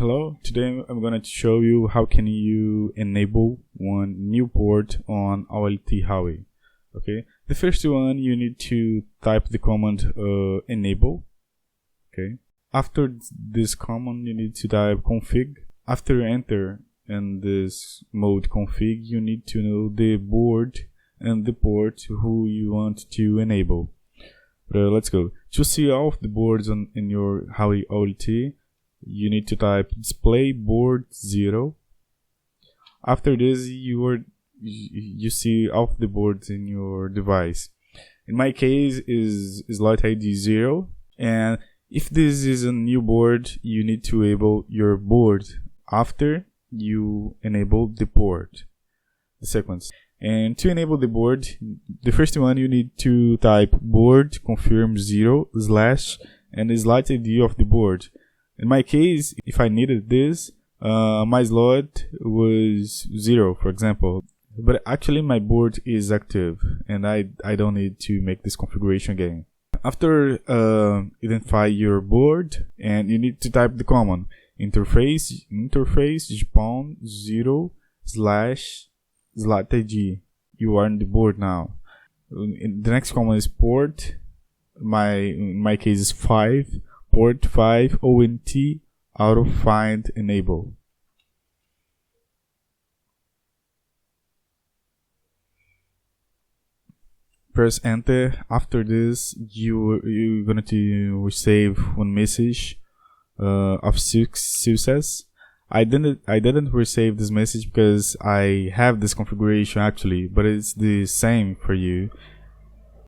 Hello, today I'm going to show you how can you enable one new port on OLT Huawei. Okay, the first one you need to type the command enable. Okay, after this command you need to type config. After you enter in this mode config, you need to know the board and the port who you want to enable. Let's go. To see all of the boards in your Huawei OLT, you need to type display board 0. After this, you see all of the boards in your device. In my case is slot ID 0, and if this is a new board, you need to enable your board after you enable the port, the sequence. And to enable the board, the first one you need to type board confirm 0 / and the slot ID of the board. In my case, if I needed this, my slot was 0, for example. But actually my board is active and I don't need to make this configuration again. After identify your board, and you need to type the command interface GPON 0 / slot ID. You are on the board now. The next command is port. In my case is 5. Port 5 OLT auto find enable. Press enter. After this, you're going to receive one message of success. I didn't receive this message because I have this configuration actually, but it's the same for you.